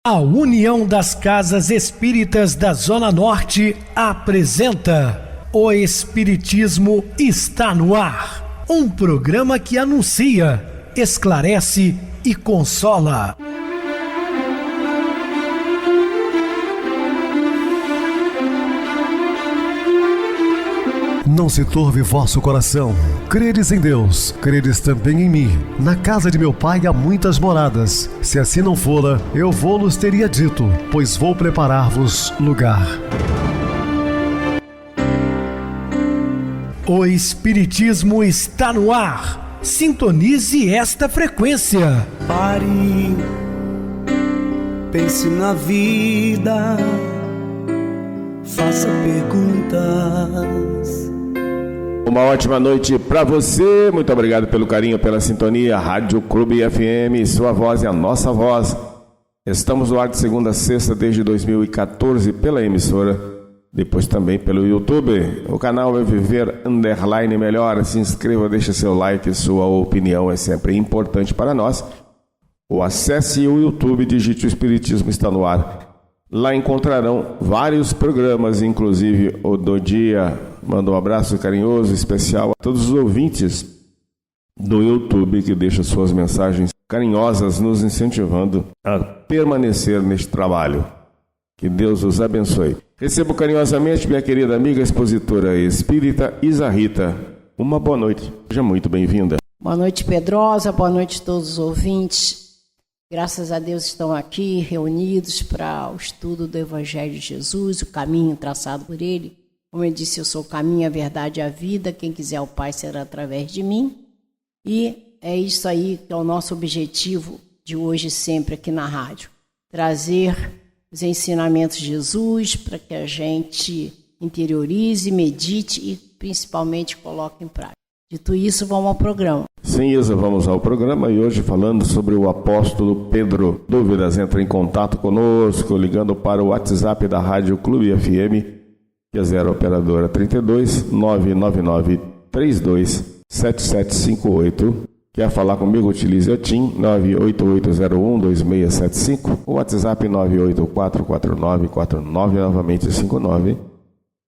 A União das Casas Espíritas da Zona Norte apresenta O Espiritismo está no ar, um programa que anuncia, esclarece e consola. Não se turve vosso coração. Credes em Deus, credes também em mim. Na casa de meu pai há muitas moradas. Se assim não fora, eu vou-los teria dito, pois vou preparar-vos lugar. O Espiritismo está no ar. Sintonize esta frequência. Pare, pense na vida, faça perguntas. Uma ótima noite para você, muito obrigado pelo carinho, pela sintonia. Rádio Clube FM, sua voz é a nossa voz. Estamos no ar de segunda a sexta desde 2014 pela emissora, depois também pelo YouTube. O canal é Viver _ Melhor. Se inscreva, deixe seu like, sua opinião é sempre importante para nós. Ou acesse o YouTube, digite O Espiritismo está no ar. Lá encontrarão vários programas, inclusive o do dia. Mando um abraço carinhoso, especial a todos os ouvintes do YouTube que deixam suas mensagens carinhosas nos incentivando a permanecer neste trabalho. Que Deus os abençoe. Recebo carinhosamente minha querida amiga expositora espírita Isa Rita. Uma boa noite, seja muito bem-vinda. Boa noite, Pedrosa, boa noite a todos os ouvintes. Graças a Deus estão aqui reunidos para o estudo do Evangelho de Jesus, o caminho traçado por Ele. Como eu disse, eu sou o caminho, a verdade e a vida. Quem quiser o Pai será através de mim. E é isso aí que é o nosso objetivo de hoje sempre aqui na rádio. Trazer os ensinamentos de Jesus para que a gente interiorize, medite e principalmente coloque em prática. Dito isso, vamos ao programa. Sim, Isa, vamos ao programa e hoje falando sobre o apóstolo Pedro. Dúvidas, entre em contato conosco ligando para o WhatsApp da Rádio Clube FM, que é 0 operadora 32 999 32 7758. Quer falar comigo? Utilize o TIM 988012675, o WhatsApp 9844949, novamente 59.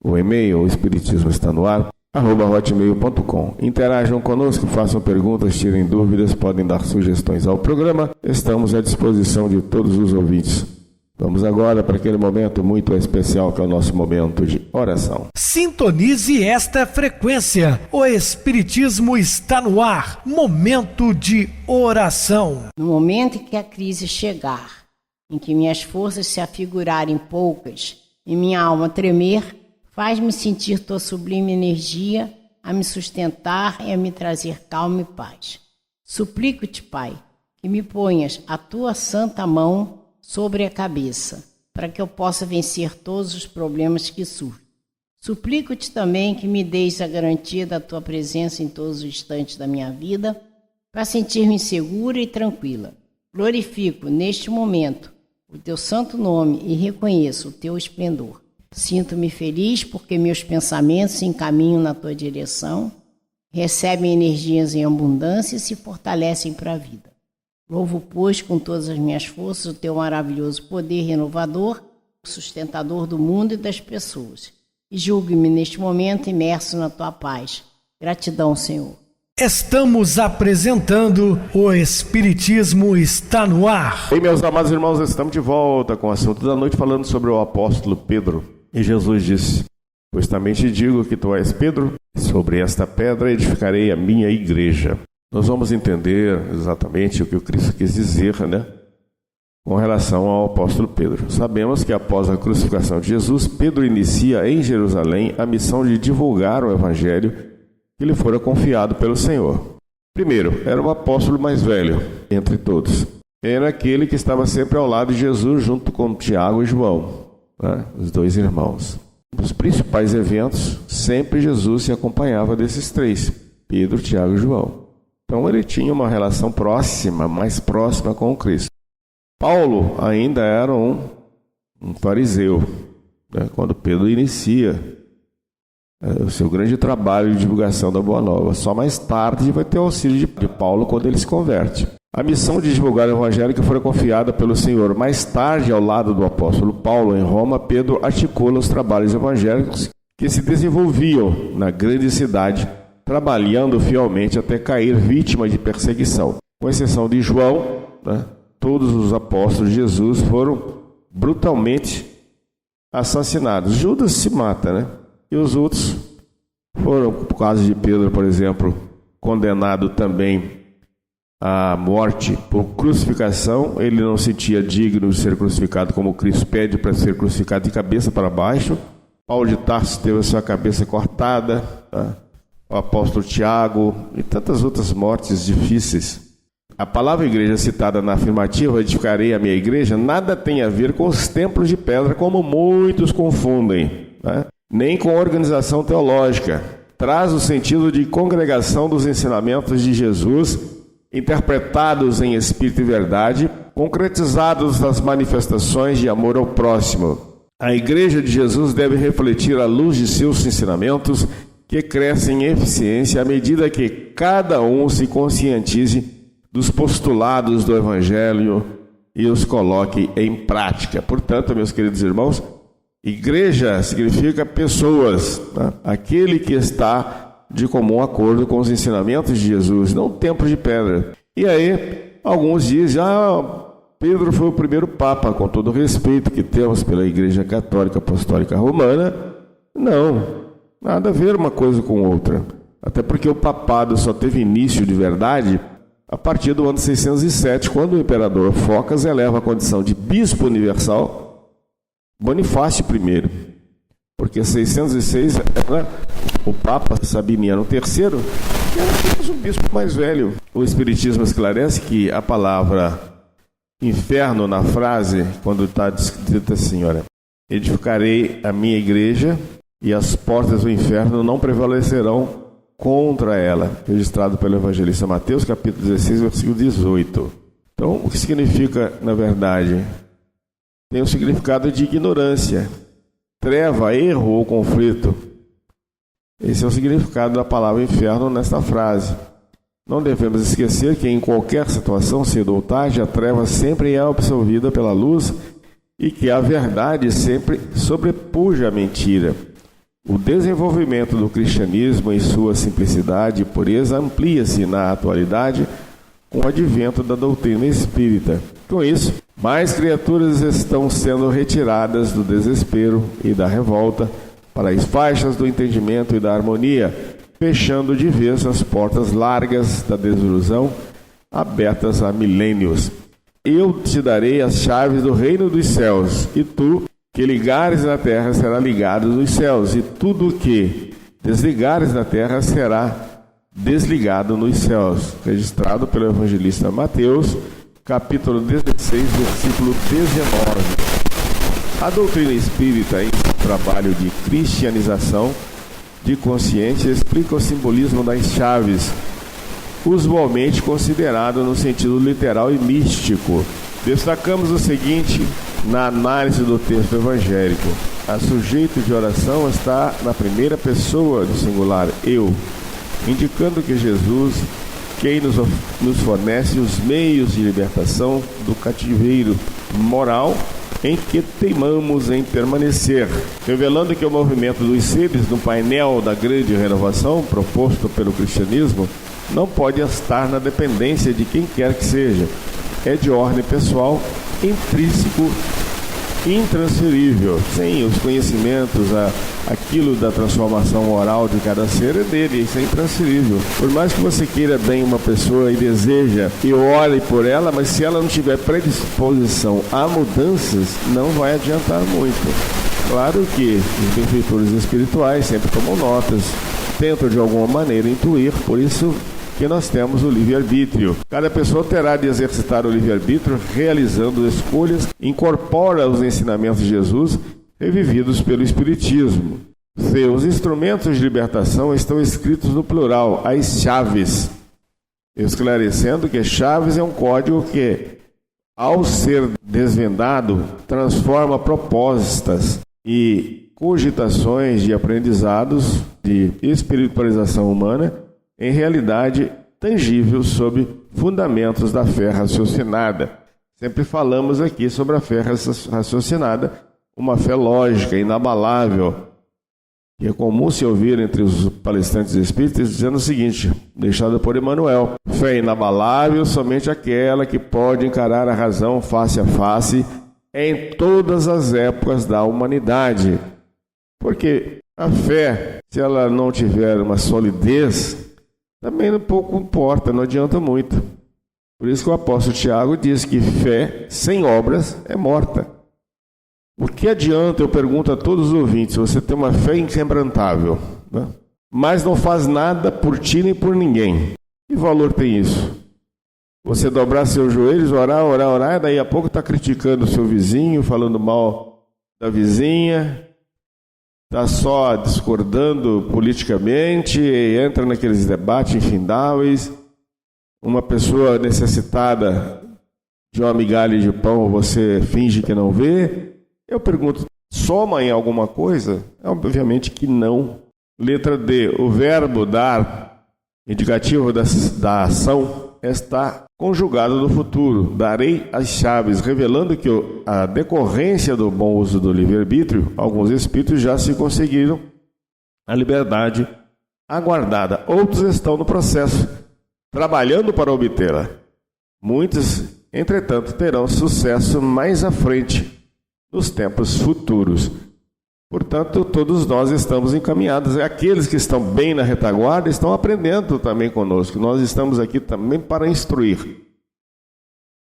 O e-mail, o Espiritismo está no ar, @hotmail.com. Interajam conosco, façam perguntas, tirem dúvidas, podem dar sugestões ao programa. Estamos à disposição de todos os ouvintes. Vamos agora para aquele momento muito especial que é o nosso momento de oração. Sintonize esta frequência. O Espiritismo está no ar. Momento de oração. No momento em que a crise chegar, em que minhas forças se afigurarem poucas e minha alma tremer, faz-me sentir tua sublime energia a me sustentar e a me trazer calma e paz. Suplico-te, Pai, que me ponhas a tua santa mão sobre a cabeça, para que eu possa vencer todos os problemas que surgem. Suplico-te também que me deis a garantia da tua presença em todos os instantes da minha vida, para sentir-me segura e tranquila. Glorifico, neste momento, o teu santo nome e reconheço o teu esplendor. Sinto-me feliz porque meus pensamentos se encaminham na tua direção, recebem energias em abundância e se fortalecem para a vida. Louvo, pois, com todas as minhas forças o teu maravilhoso poder renovador, sustentador do mundo e das pessoas. E julgue-me neste momento imerso na tua paz. Gratidão, Senhor. Estamos apresentando O Espiritismo está no ar. E meus amados irmãos, estamos de volta com o assunto da noite falando sobre o apóstolo Pedro. E Jesus disse: pois também te digo que tu és Pedro, sobre esta pedra edificarei a minha igreja. Nós vamos entender exatamente o que o Cristo quis dizer, com relação ao apóstolo Pedro. Sabemos que após a crucificação de Jesus, Pedro inicia em Jerusalém a missão de divulgar o evangelho que lhe fora confiado pelo Senhor. Primeiro, era o apóstolo mais velho entre todos. Era aquele que estava sempre ao lado de Jesus, junto com Tiago e João, os dois irmãos. Nos principais eventos, sempre Jesus se acompanhava desses três, Pedro, Tiago e João. Então ele tinha uma relação próxima, mais próxima com o Cristo. Paulo ainda era um fariseu, quando Pedro inicia o seu grande trabalho de divulgação da Boa Nova. Só mais tarde vai ter o auxílio de Paulo quando ele se converte. A missão de divulgar o Evangelho que foi confiada pelo Senhor. Mais tarde, ao lado do apóstolo Paulo em Roma, Pedro articula os trabalhos evangélicos que se desenvolviam na grande cidade, trabalhando fielmente até cair vítima de perseguição. Com exceção de João, todos os apóstolos de Jesus foram brutalmente assassinados. Judas se mata, E os outros foram, por causa de Pedro, por exemplo, condenado também à morte por crucificação. Ele não se sentia digno de ser crucificado como Cristo pede para ser crucificado de cabeça para baixo. Paulo de Tarso teve a sua cabeça cortada, o apóstolo Tiago e tantas outras mortes difíceis. A palavra igreja citada na afirmativa, edificarei a minha igreja, nada tem a ver com os templos de pedra, como muitos confundem, nem com organização teológica. Traz o sentido de congregação dos ensinamentos de Jesus, interpretados em espírito e verdade, concretizados nas manifestações de amor ao próximo. A igreja de Jesus deve refletir a luz de seus ensinamentos, que crescem em eficiência à medida que cada um se conscientize dos postulados do Evangelho e os coloque em prática. Portanto, meus queridos irmãos, igreja significa pessoas, aquele que está de comum acordo com os ensinamentos de Jesus, não templo de pedra. E aí, alguns dizem, Pedro foi o primeiro Papa, com todo o respeito que temos pela Igreja Católica Apostólica Romana. Não, nada a ver uma coisa com outra. Até porque o papado só teve início de verdade a partir do ano 607, quando o imperador Focas eleva a condição de bispo universal Bonifácio I. Porque 606 era o Papa Sabiniano III, que era apenas um bispo mais velho. O Espiritismo esclarece que a palavra inferno na frase, quando está dita assim, olha, edificarei a minha igreja e as portas do inferno não prevalecerão contra ela, registrado pelo evangelista Mateus, capítulo 16, versículo 18. Então, o que significa, na verdade? Tem um significado de ignorância, treva, erro ou conflito. Esse é o significado da palavra inferno nesta frase. Não devemos esquecer que em qualquer situação, cedo ou tarde, a treva sempre é absolvida pela luz e que a verdade sempre sobrepuja a mentira. O desenvolvimento do cristianismo em sua simplicidade e pureza amplia-se na atualidade com o advento da doutrina espírita. Com isso, mais criaturas estão sendo retiradas do desespero e da revolta para as faixas do entendimento e da harmonia, fechando de vez as portas largas da desilusão, abertas há milênios. Eu te darei as chaves do reino dos céus, e tu, que ligares na terra, será ligado nos céus, e tudo que desligares na terra será desligado nos céus. Registrado pelo evangelista Mateus, capítulo 16, versículo 19. A doutrina espírita, em seu trabalho de cristianização de consciência, explica o simbolismo das chaves, usualmente considerado no sentido literal e místico. Destacamos o seguinte na análise do texto evangélico: a sujeito de oração está na primeira pessoa do singular eu, indicando que Jesus, quem nos fornece os meios de libertação do cativeiro moral em que teimamos em permanecer, revelando que o movimento dos seres no painel da grande renovação proposto pelo cristianismo não pode estar na dependência de quem quer que seja. É de ordem pessoal, intrínseco, intransferível. Sem os conhecimentos, aquilo da transformação moral de cada ser é dele, isso é intransferível. Por mais que você queira bem uma pessoa e deseja e ore por ela, mas se ela não tiver predisposição a mudanças, não vai adiantar muito. Claro que os benfeitores espirituais sempre tomam notas, tentam de alguma maneira intuir, por isso que nós temos o livre-arbítrio. Cada pessoa terá de exercitar o livre-arbítrio realizando escolhas, incorpora os ensinamentos de Jesus revividos pelo Espiritismo. Seus instrumentos de libertação estão escritos no plural, as chaves, esclarecendo que chaves é um código que, ao ser desvendado, transforma propostas e cogitações de aprendizados de espiritualização humana em realidade tangível sob fundamentos da fé raciocinada. Sempre falamos aqui sobre a fé raciocinada, uma fé lógica, inabalável. E é comum se ouvir entre os palestrantes espíritas dizendo o seguinte, deixado por Emmanuel: fé inabalável somente aquela que pode encarar a razão face a face em todas as épocas da humanidade. Porque a fé, se ela não tiver uma solidez, também pouco importa, não adianta muito. Por isso que o apóstolo Tiago diz que fé sem obras é morta. O que adianta, eu pergunto a todos os ouvintes, você tem uma fé inquebrantável, né? Mas não faz nada por ti nem por ninguém. Que valor tem isso? Você dobrar seus joelhos, orar, e daí a pouco está criticando o seu vizinho, falando mal da vizinha, está só discordando politicamente, entra naqueles debates infindáveis. Uma pessoa necessitada de uma migalha de pão, você finge que não vê. Eu pergunto, soma em alguma coisa? Obviamente que não. Letra D, o verbo dar, indicativo da ação, está conjugado no futuro. Darei as chaves, revelando que a decorrência do bom uso do livre-arbítrio, alguns espíritos já se conseguiram a liberdade aguardada. Outros estão no processo, trabalhando para obtê-la. Muitos, entretanto, terão sucesso mais à frente, nos tempos futuros. Portanto, todos nós estamos encaminhados. Aqueles que estão bem na retaguarda estão aprendendo também conosco. Nós estamos aqui também para instruir.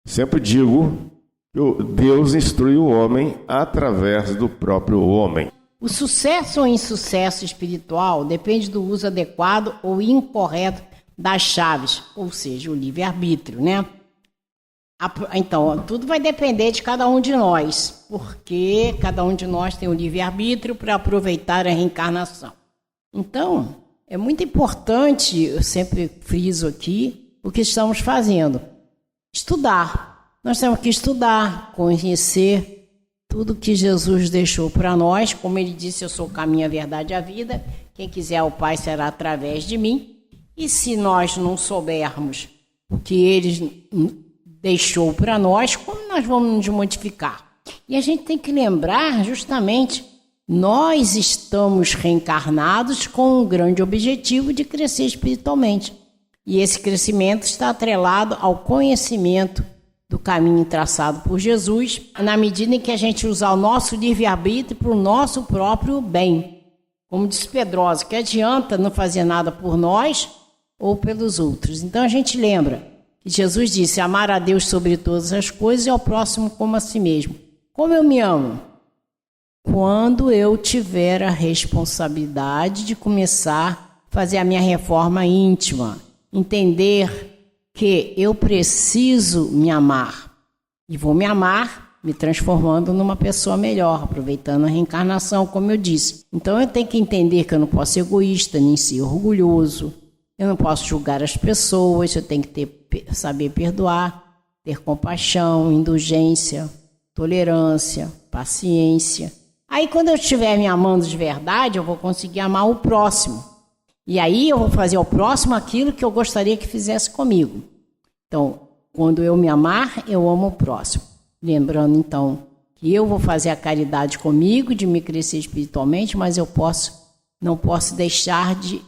Sempre digo que Deus instrui o homem através do próprio homem. O sucesso ou insucesso espiritual depende do uso adequado ou incorreto das chaves, ou seja, o livre-arbítrio, né? Então, tudo vai depender de cada um de nós, porque cada um de nós tem o livre-arbítrio para aproveitar a reencarnação. Então, é muito importante, eu sempre friso aqui, o que estamos fazendo. Estudar. Nós temos que estudar, conhecer tudo que Jesus deixou para nós. Como ele disse, eu sou o caminho, a verdade e a vida. Quem quiser ao Pai será através de mim. E se nós não soubermos o que ele deixou para nós, como nós vamos nos modificar? E a gente tem que lembrar, justamente, nós estamos reencarnados com um grande objetivo de crescer espiritualmente. E esse crescimento está atrelado ao conhecimento do caminho traçado por Jesus, na medida em que a gente usar o nosso livre-arbítrio para o nosso próprio bem. Como disse Pedrosa, que adianta não fazer nada por nós ou pelos outros. Então a gente lembra que Jesus disse: amar a Deus sobre todas as coisas e ao próximo como a si mesmo. Como eu me amo? Quando eu tiver a responsabilidade de começar a fazer a minha reforma íntima, entender que eu preciso me amar e vou me amar me transformando numa pessoa melhor, aproveitando a reencarnação, como eu disse. Então eu tenho que entender que eu não posso ser egoísta, nem ser orgulhoso, eu não posso julgar as pessoas, eu tenho que saber perdoar, ter compaixão, indulgência, tolerância, paciência. Aí quando eu estiver me amando de verdade, eu vou conseguir amar o próximo. E aí eu vou fazer ao próximo aquilo que eu gostaria que fizesse comigo. Então, quando eu me amar, eu amo o próximo. Lembrando, então, que eu vou fazer a caridade comigo, de me crescer espiritualmente, mas eu não posso deixar de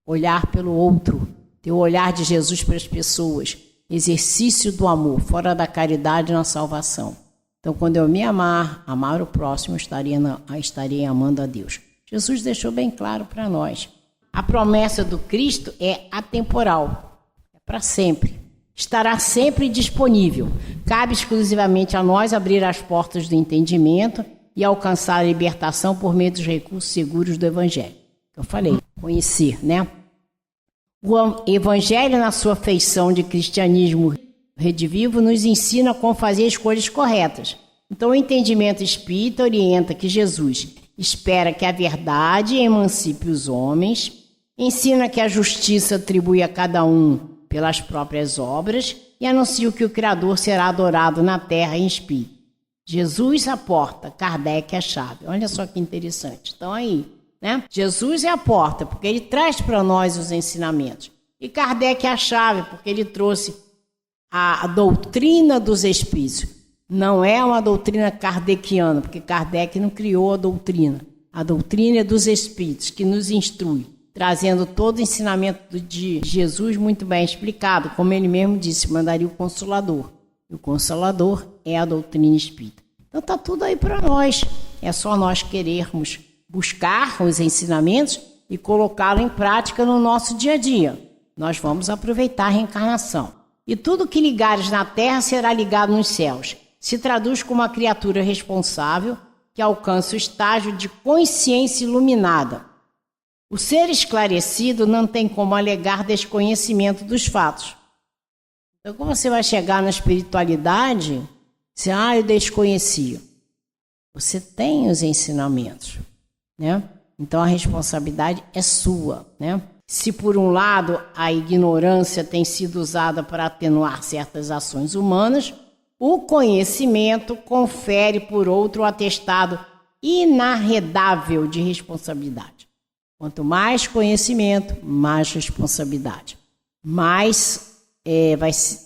olhar pelo outro, ter o olhar de Jesus para as pessoas. Exercício do amor, fora da caridade na salvação. Então, quando eu me amar o próximo, estarei amando a Deus. Jesus deixou bem claro para nós. A promessa do Cristo é atemporal, é para sempre. Estará sempre disponível. Cabe exclusivamente a nós abrir as portas do entendimento e alcançar a libertação por meio dos recursos seguros do Evangelho. Eu falei, conhecer, né? O Evangelho, na sua feição de cristianismo redivivo, nos ensina como fazer escolhas corretas. Então, o entendimento espírita orienta que Jesus espera que a verdade emancipe os homens, ensina que a justiça atribui a cada um pelas próprias obras e anuncia que o Criador será adorado na terra em espírito. Jesus a porta, Kardec a chave. Olha só que interessante. Então aí, né? Jesus é a porta, porque ele traz para nós os ensinamentos. E Kardec é a chave, porque ele trouxe a doutrina dos espíritos. Não é uma doutrina kardeciana, porque Kardec não criou a doutrina. A doutrina é dos espíritos, que nos instrui, trazendo todo o ensinamento de Jesus muito bem explicado, como ele mesmo disse, mandaria o Consolador. E o Consolador é a doutrina espírita. Então está tudo aí para nós. É só nós querermos buscar os ensinamentos e colocá-lo em prática no nosso dia a dia. Nós vamos aproveitar a reencarnação. E tudo que ligares na terra será ligado nos céus. Se traduz como uma criatura responsável que alcança o estágio de consciência iluminada. O ser esclarecido não tem como alegar desconhecimento dos fatos. Então, como você vai chegar na espiritualidade, se eu desconhecia? Você tem os ensinamentos, né? Então a responsabilidade é sua, né? Se por um lado a ignorância tem sido usada para atenuar certas ações humanas, o conhecimento confere por outro o atestado inarredável de responsabilidade. Quanto mais conhecimento, mais responsabilidade. Mais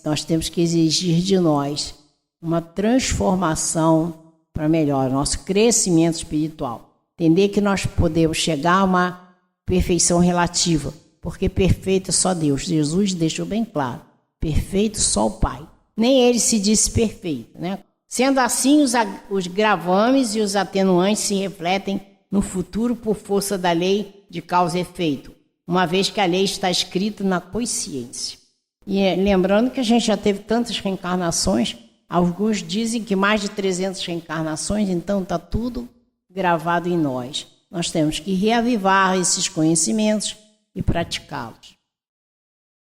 nós temos que exigir de nós uma transformação para melhor, nosso crescimento espiritual. Entender que nós podemos chegar a uma perfeição relativa, porque perfeito é só Deus. Jesus deixou bem claro, perfeito só o Pai. Nem ele se disse perfeito, né? Sendo assim, os gravames e os atenuantes se refletem no futuro por força da lei de causa e efeito, uma vez que a lei está escrita na consciência. E lembrando que a gente já teve tantas reencarnações, alguns dizem que mais de 300 reencarnações, então está tudo gravado em nós. Nós temos que reavivar esses conhecimentos e praticá-los.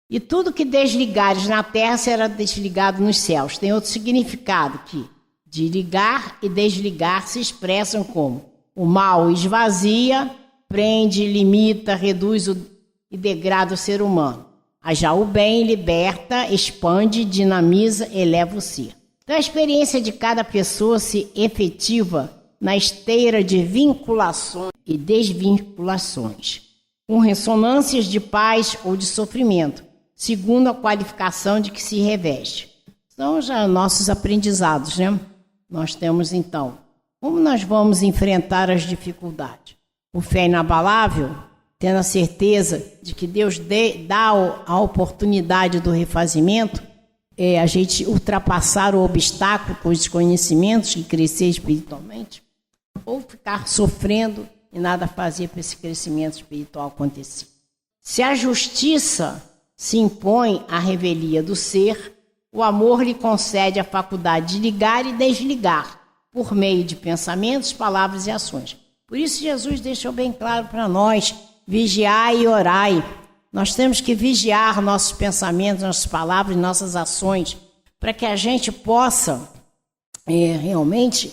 E tudo que desligares na terra será desligado nos céus. Tem outro significado que de ligar e desligar se expressam como o mal esvazia, prende, limita, reduz e degrada o ser humano. Já o bem liberta, expande, dinamiza, eleva o ser. Então a experiência de cada pessoa se efetiva na esteira de vinculações e desvinculações, com ressonâncias de paz ou de sofrimento, segundo a qualificação de que se reveste. São já nossos aprendizados, né? Nós temos então, como nós vamos enfrentar as dificuldades? O fé inabalável, tendo a certeza de que Deus dá a oportunidade do refazimento, a gente ultrapassar o obstáculo com os conhecimentos e crescer espiritualmente, ou ficar sofrendo e nada fazer para esse crescimento espiritual acontecer. Se a justiça se impõe à revelia do ser, o amor lhe concede a faculdade de ligar e desligar, por meio de pensamentos, palavras e ações. Por isso Jesus deixou bem claro para nós, vigiai e orai. Nós temos que vigiar nossos pensamentos, nossas palavras e nossas ações, para que a gente possa realmente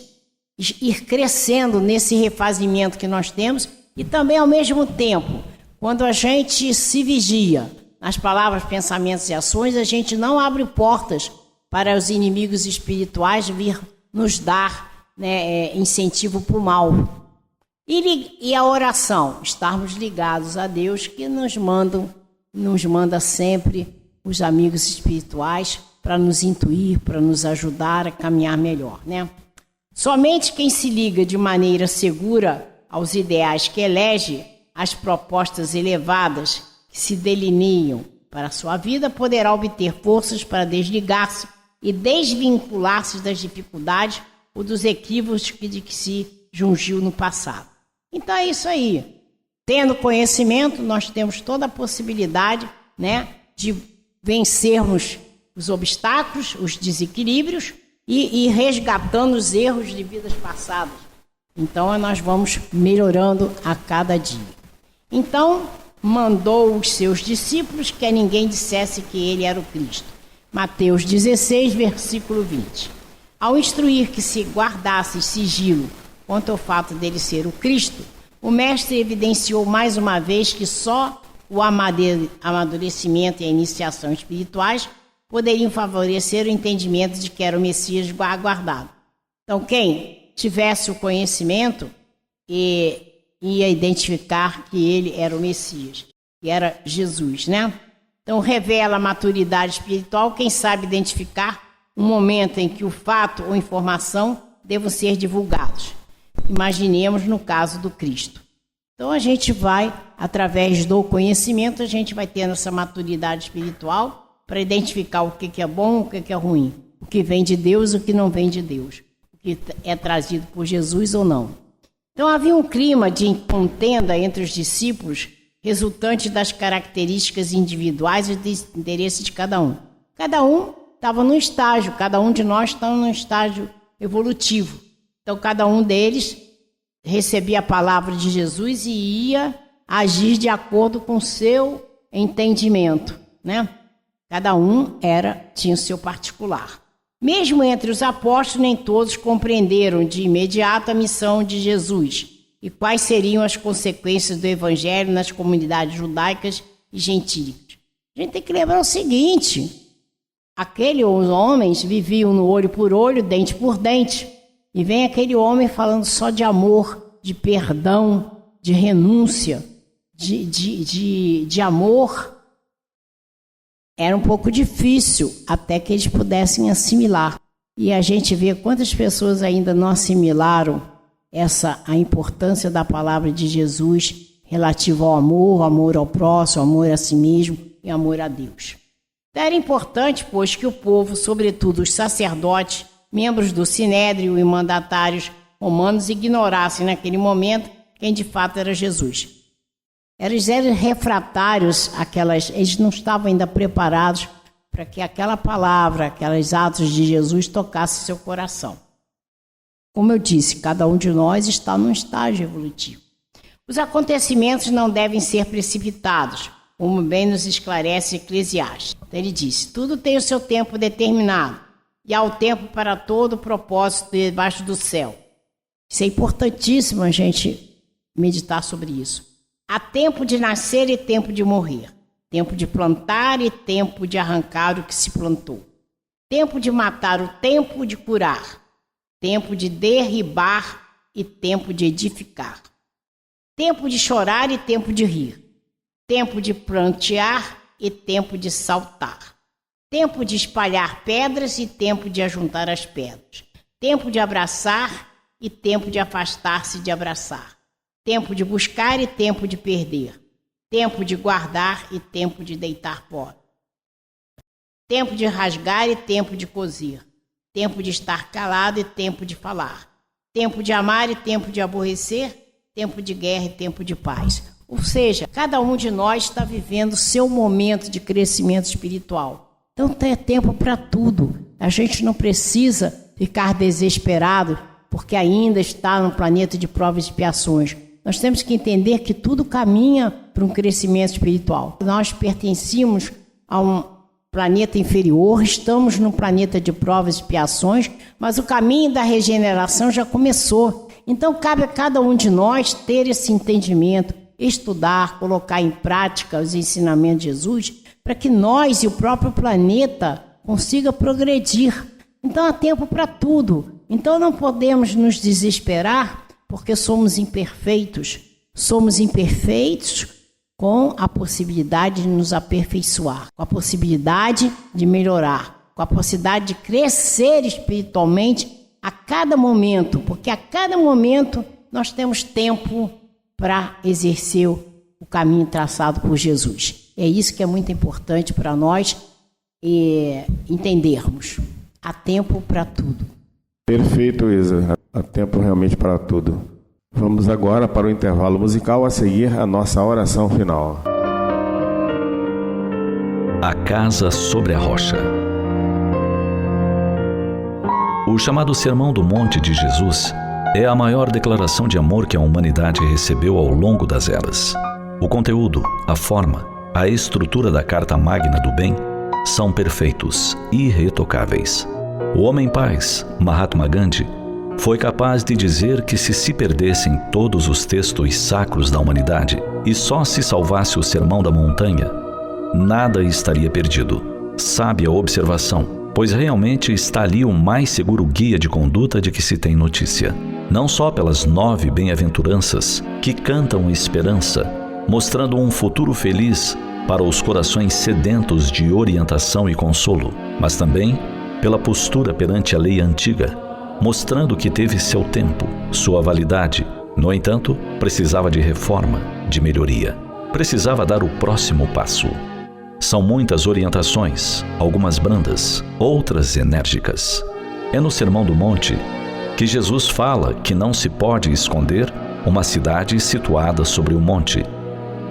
ir crescendo nesse refazimento que nós temos e também, ao mesmo tempo, quando a gente se vigia nas palavras, pensamentos e ações, a gente não abre portas para os inimigos espirituais vir nos dar incentivo para o mal. E a oração, estarmos ligados a Deus, que nos manda sempre os amigos espirituais para nos intuir, para nos ajudar a caminhar melhor, né? Somente quem se liga de maneira segura aos ideais que elege, às propostas elevadas que se delineam para a sua vida, poderá obter forças para desligar-se e desvincular-se das dificuldades ou dos equívocos de que se jungiu no passado. Então é isso aí. Tendo conhecimento, nós temos toda a possibilidade, né, de vencermos os obstáculos, os desequilíbrios e resgatando os erros de vidas passadas. Então nós vamos melhorando a cada dia. Então mandou os seus discípulos que a ninguém dissesse que ele era o Cristo. Mateus 16, versículo 20. Ao instruir que se guardasse sigilo quanto ao fato dele ser o Cristo, o mestre evidenciou mais uma vez que só o amadurecimento e a iniciação espirituais poderiam favorecer o entendimento de que era o Messias aguardado. Então, quem tivesse o conhecimento ia identificar que ele era o Messias, que era Jesus, né? Então, revela a maturidade espiritual, quem sabe identificar um momento em que o fato ou informação devam ser divulgados. Imaginemos no caso do Cristo. Então, a gente vai, através do conhecimento, a gente vai tendo essa maturidade espiritual para identificar o que é bom, o que é ruim, o que vem de Deus, o que não vem de Deus, o que é trazido por Jesus ou não. Então, havia um clima de contenda entre os discípulos, resultante das características individuais e dos interesses de cada um. Cada um estava num estágio, cada um de nós está num estágio evolutivo. Então, cada um deles recebia a palavra de Jesus e ia agir de acordo com o seu entendimento, né? Cada um tinha o seu particular. Mesmo entre os apóstolos, nem todos compreenderam de imediato a missão de Jesus e quais seriam as consequências do evangelho nas comunidades judaicas e gentílicas. A gente tem que lembrar o seguinte: aqueles homens viviam no olho por olho, dente por dente, e vem aquele homem falando só de amor, de perdão, de renúncia, de amor. Era um pouco difícil até que eles pudessem assimilar. E a gente vê quantas pessoas ainda não assimilaram a importância da palavra de Jesus relativa ao amor ao próximo, amor a si mesmo e amor a Deus. Então era importante, pois, que o povo, sobretudo os sacerdotes, membros do Sinédrio e mandatários romanos, ignorassem naquele momento quem de fato era Jesus. Eles eram refratários, eles não estavam ainda preparados para que aquela palavra, aqueles atos de Jesus tocassem seu coração. Como eu disse, cada um de nós está num estágio evolutivo. Os acontecimentos não devem ser precipitados, como bem nos esclarece Eclesiastes. Então ele disse: tudo tem o seu tempo determinado, e há o tempo para todo propósito debaixo do céu. Isso é importantíssimo a gente meditar sobre isso. Há tempo de nascer e tempo de morrer. Tempo de plantar e tempo de arrancar o que se plantou. Tempo de matar, o tempo de curar. Tempo de derribar e tempo de edificar. Tempo de chorar e tempo de rir. Tempo de prantear e tempo de saltar. Tempo de espalhar pedras e tempo de ajuntar as pedras. Tempo de abraçar e tempo de afastar-se de abraçar. Tempo de buscar e tempo de perder. Tempo de guardar e tempo de deitar fora. Tempo de rasgar e tempo de coser. Tempo de estar calado e tempo de falar. Tempo de amar e tempo de aborrecer. Tempo de guerra e tempo de paz. Ou seja, cada um de nós está vivendo o seu momento de crescimento espiritual. Então tem tempo para tudo. A gente não precisa ficar desesperado porque ainda está no planeta de provas e expiações. Nós temos que entender que tudo caminha para um crescimento espiritual. Nós pertencemos a um planeta inferior, estamos num planeta de provas e expiações, mas o caminho da regeneração já começou. Então cabe a cada um de nós ter esse entendimento, estudar, colocar em prática os ensinamentos de Jesus, para que nós e o próprio planeta consiga progredir. Então há tempo para tudo. Então não podemos nos desesperar, porque somos imperfeitos. Somos imperfeitos com a possibilidade de nos aperfeiçoar, com a possibilidade de melhorar, com a possibilidade de crescer espiritualmente a cada momento, porque a cada momento nós temos tempo para exercer o caminho traçado por Jesus. É isso que é muito importante para nós entendermos. Há tempo para tudo. Perfeito, Isa. Há tempo realmente para tudo. Vamos agora para o intervalo musical, a seguir a nossa oração final. A Casa sobre a Rocha. O chamado Sermão do Monte de Jesus é a maior declaração de amor que a humanidade recebeu ao longo das eras. O conteúdo, a forma, a estrutura da Carta Magna do Bem são perfeitos, irretocáveis. O homem-paz, Mahatma Gandhi, foi capaz de dizer que se perdessem todos os textos sacros da humanidade e só se salvasse o Sermão da Montanha, nada estaria perdido. Sábia observação, pois realmente está ali o mais seguro guia de conduta de que se tem notícia. Não só pelas 9 bem-aventuranças que cantam esperança, mostrando um futuro feliz para os corações sedentos de orientação e consolo, mas também pela postura perante a lei antiga, mostrando que teve seu tempo, sua validade. No entanto, precisava de reforma, de melhoria. Precisava dar o próximo passo. São muitas orientações, algumas brandas, outras enérgicas. É no Sermão do Monte que Jesus fala que não se pode esconder uma cidade situada sobre o monte,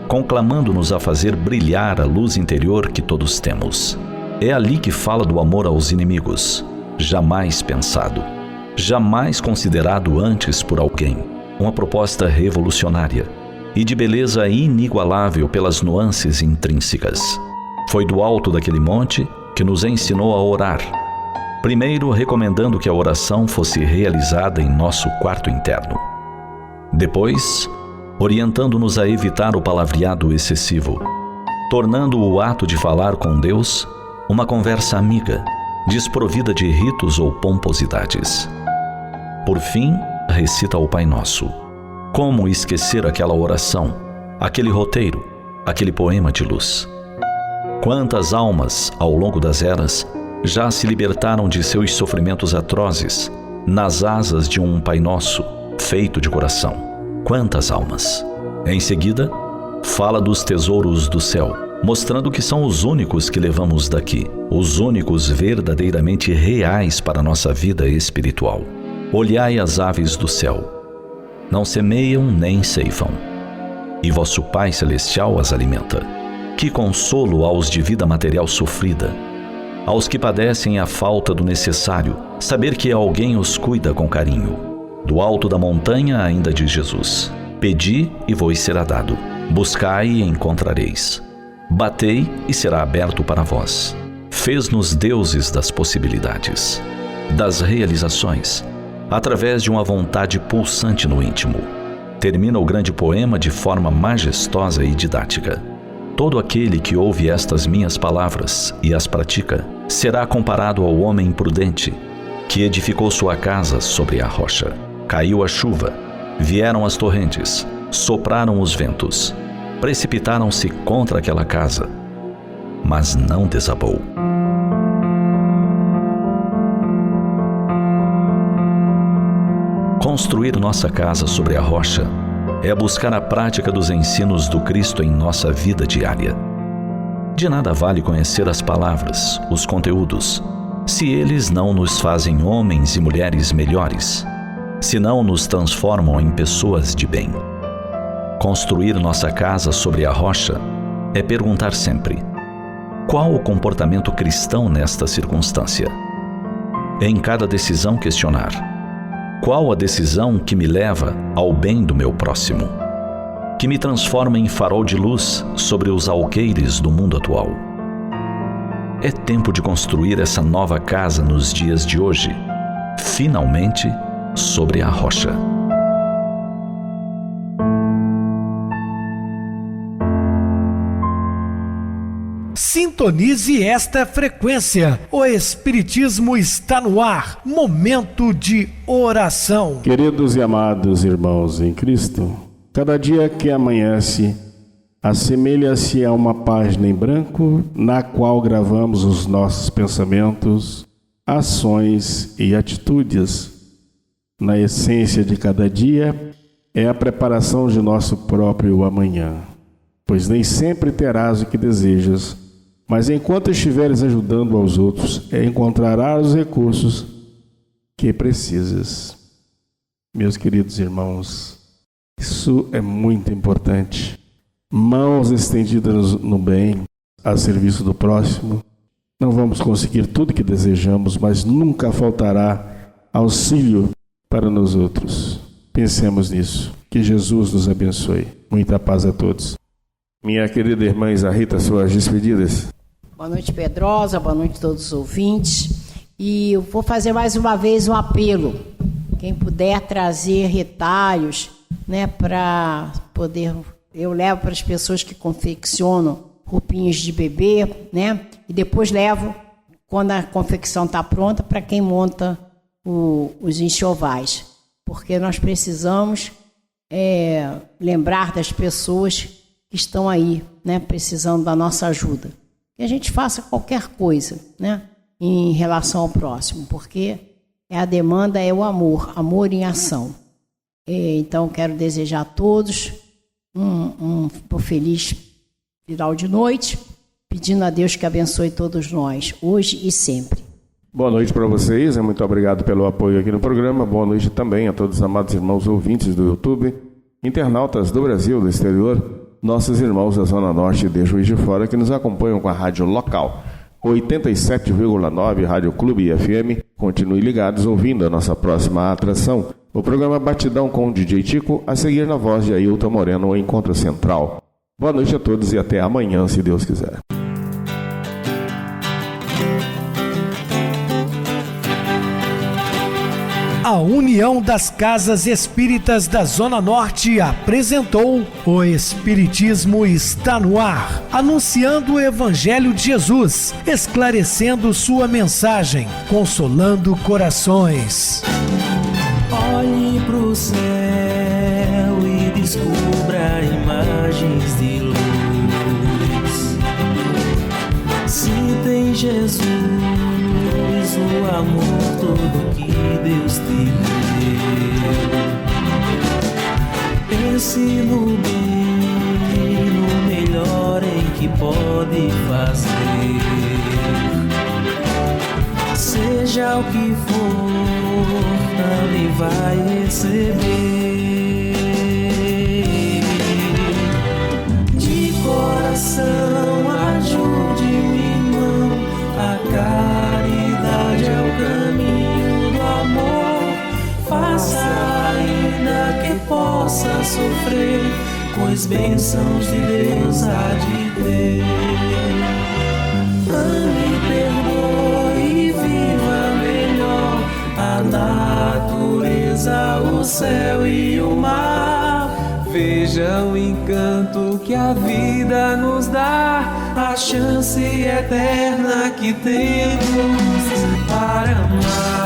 conclamando-nos a fazer brilhar a luz interior que todos temos. É ali que fala do amor aos inimigos, jamais pensado, jamais considerado antes por alguém. Uma proposta revolucionária e de beleza inigualável pelas nuances intrínsecas. Foi do alto daquele monte que nos ensinou a orar. Primeiro, recomendando que a oração fosse realizada em nosso quarto interno. Depois, orientando-nos a evitar o palavreado excessivo, tornando o ato de falar com Deus uma conversa amiga, desprovida de ritos ou pomposidades. Por fim, recita o Pai Nosso. Como esquecer aquela oração, aquele roteiro, aquele poema de luz? Quantas almas, ao longo das eras, já se libertaram de seus sofrimentos atrozes, nas asas de um Pai Nosso, feito de coração? Quantas almas? Em seguida, fala dos tesouros do céu, mostrando que são os únicos que levamos daqui, os únicos verdadeiramente reais para a nossa vida espiritual. Olhai as aves do céu. Não semeiam nem ceifam, e vosso Pai Celestial as alimenta. Que consolo aos de vida material sofrida, aos que padecem a falta do necessário, saber que alguém os cuida com carinho. Do alto da montanha ainda diz Jesus: pedi e vos será dado, buscai e encontrareis, batei e será aberto para vós. Fez-nos deuses das possibilidades, das realizações, através de uma vontade pulsante no íntimo. Termina o grande poema de forma majestosa e didática. Todo aquele que ouve estas minhas palavras e as pratica, será comparado ao homem prudente, que edificou sua casa sobre a rocha. Caiu a chuva, vieram as torrentes, sopraram os ventos, precipitaram-se contra aquela casa, mas não desabou. Construir nossa casa sobre a rocha é buscar a prática dos ensinos do Cristo em nossa vida diária. De nada vale conhecer as palavras, os conteúdos, se eles não nos fazem homens e mulheres melhores, se não nos transformam em pessoas de bem. Construir nossa casa sobre a rocha é perguntar sempre: qual o comportamento cristão nesta circunstância? Em cada decisão questionar: qual a decisão que me leva ao bem do meu próximo? Que me transforma em farol de luz sobre os alqueires do mundo atual? É tempo de construir essa nova casa nos dias de hoje, finalmente sobre a rocha. Sintonize esta frequência. O Espiritismo está no ar. Momento de oração. Queridos e amados irmãos em Cristo, cada dia que amanhece assemelha-se a uma página em branco na qual gravamos os nossos pensamentos, ações e atitudes. Na essência de cada dia é a preparação de nosso próprio amanhã, pois nem sempre terás o que desejas, mas enquanto estiveres ajudando aos outros, encontrarás os recursos que precisas. Meus queridos irmãos, isso é muito importante. Mãos estendidas no bem, a serviço do próximo. Não vamos conseguir tudo que desejamos, mas nunca faltará auxílio para nós outros. Pensemos nisso. Que Jesus nos abençoe. Muita paz a todos. Minha querida irmã Isarrita, suas despedidas. Boa noite, Pedrosa. Boa noite a todos os ouvintes. E eu vou fazer mais uma vez um apelo. Quem puder trazer retalhos, né, para poder... Eu levo para as pessoas que confeccionam roupinhas de bebê, né? E depois levo, quando a confecção está pronta, para quem monta os enxovais. Porque nós precisamos lembrar das pessoas que estão aí, né, precisando da nossa ajuda. Que a gente faça qualquer coisa, né, em relação ao próximo, porque a demanda é o amor em ação. Então, quero desejar a todos um feliz final de noite, pedindo a Deus que abençoe todos nós, hoje e sempre. Boa noite para vocês, muito obrigado pelo apoio aqui no programa. Boa noite também a todos os amados irmãos ouvintes do YouTube, internautas do Brasil, do exterior, nossos irmãos da Zona Norte e de Juiz de Fora que nos acompanham com a rádio local 87,9 Rádio Clube FM. Continue ligados ouvindo a nossa próxima atração, o programa Batidão com o DJ Tico, a seguir na voz de Ailton Moreno, o Encontro Central. Boa noite a todos e até amanhã, se Deus quiser. A União das Casas Espíritas da Zona Norte apresentou O Espiritismo Está no Ar, anunciando o Evangelho de Jesus, esclarecendo sua mensagem, consolando corações. Olhe pro céu e descubra imagens de luz. Se tem Jesus, o amor todo que Deus te deu. Pense no bem, no melhor em que pode fazer. Seja o que for, também vai receber. De coração, ajude-me, irmão, a caridade é o caminho do amor. Faça ainda que possa sofrer, pois bênçãos de Deus há de ter. Ame, perdoe e viva melhor a natureza, o céu e o mar. Veja o encanto que a vida nos dá, a chance eterna que temos para amar.